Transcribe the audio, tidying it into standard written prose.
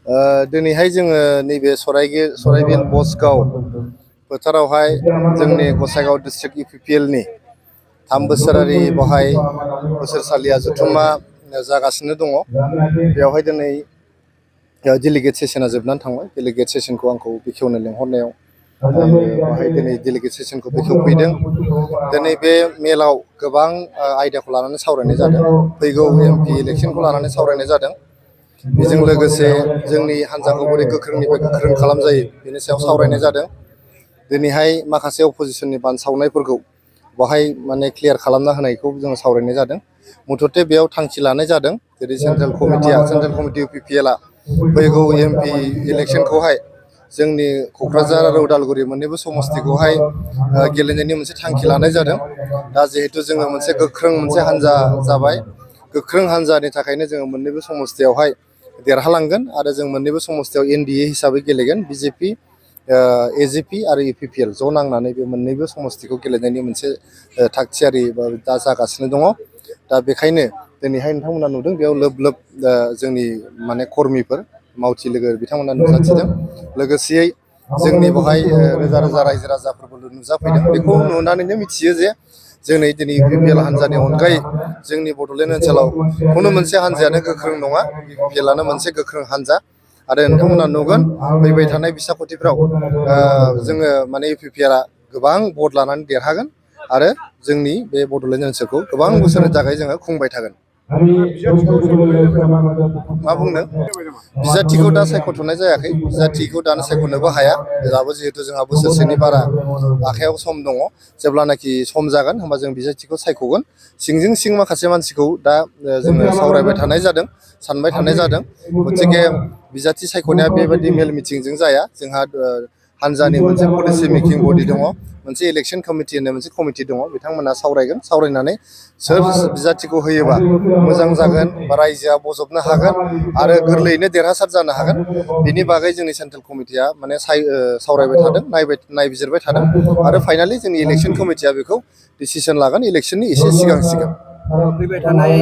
दिनैहाय जोङो नैबे सराइबिल बसगाव फोथारावहाय जोंनि गसाइगाव डिस्ट्रिक्ट UPPLनि 3 बोसोरारि बावहाय बोसोरसालिया जथुम्मा जागासिनो दङ। बेवहाय दिनै डेलिगेट सेसना जोबनानै थांबाय। डेलिगेट सेसनखौ आंखौ बेखेवनो लेंहरनायाव बाहाय दिनै डेलिगेट सेसनखौ बेखेवफैदों। दिनै बे मेलाव गोबां आयदाखौ लानानै सावरायनाय जादों। फैगौ MP इलेक्सनखौ लानानै सावरायनाय जादों। बेजों लोगोसे जोंनि हान्जाखौ बोरै गोख्रोंनिफ्राय गोख्रों खालामजायो बेनि सायाव सावरायनाय जादों। दिनैहाय माखासे अपोजिसननि बानसावनायफोरखौ बाहाय माने क्लियार खालामना होनायखौ जोङो सावरायनाय जादों। मथथे बेयाव थांखि लानाय जादों जेरै सेन्ट्रेल कमिटि UPPLआ फैगौ MP इलेक्सनखौहाय जोंनि क'क्राझार आरो उदालगुरि मोननैबो समस्तिखौहाय गेलेनायनि मोनसे थांखि लानाय जादों। दा जिहेतु जोङो मोनसे गोख्रों मोनसे हान्जा जाबाय, गोख्रों हान्जानि थाखायनो जोङो मोननैबो समस्तियावहाय देरहालांगोन आरो जों मोननैबो समस्तियाव NDA हिसाबै गेलेगोन। BJP AJP आरो UPPL ज' नांनानै बे मोननैबो समस्तिखौ गेलेनायनि मोनसे थागथियारि दा जागासिनो दङ। दा बेखायनो दिनैहाय नोंथांमोना नुदों बेयाव लोब लोब जोंनि माने कर्मिफोर मावथि लोगो बिथांमोना नुजाथिदों। लोगोसेयै जोंनि बेवहाय रोजा रोजा रायजो राजाफोरबो नुजाफैदों। बेखौ नुनानैनो मिथियो जे दिनै UPPL हान्जानि अनगायै जोंनि बड'लेण्ड ओनसोलाव खुनु मोनसे हान्जायानो गोख्रों नङा। UPPLआनो मोनसे गोख्रों हान्जा आरो नोंथांमोना नुगोन फैबाय थानाय बिसायख'थिफ्राव जोङो माने UPPLआ गोबां भट लानानै देरहागोन आरो जोंनि बे बड'लेण्ड ओनसोलखौ गोबां बोसोरनि थाखाय जोङो खुंबाय थागोन। मा बुंनो बिजाथिखौ दा सायख'थ'नाय जायाखै। बिजाथिखौ दानो सायख'नोबो हाया। दाबो जिहेतु जोंहा बोसोरसेनि बारा आखायाव सम दङ। जेब्लानाखि सम जागोन होमबा जों बिजाथिखौ सायख'गोन। सिंजों सिं माखासे मानसिखौ दा जोङो सावरायबाय थानाय जादों, सानबाय थानाय जादों। गतिके बिजाथि सायख'नाया बेबायदि मेल मिटिंजों जाया। जोंहा हान्जानि मोनसे पलिसि मेकिं बडि दङ, मोनसे इलेक्सन कमिटि होननाय मोनसे कमिटि दङ। बिथांमोना सावरायगोन, सावरायनानै सोर बिजाथिखौ होयोबा मोजां जागोन बा रायजोआ बजबनो हागोन आरो गोरलैयैनो देरहासार जानो हागोन बिनि बागै जोंनि सेन्ट्रेल कमिटिया माने सावरायबाय थादों, नायबिजिरबाय थादों आरो फाइनालि जोंनि इलेक्सन कमिटिया बेखौ डिसिसन लागोन इलेक्सननि एसे सिगां। फैबाय थानाय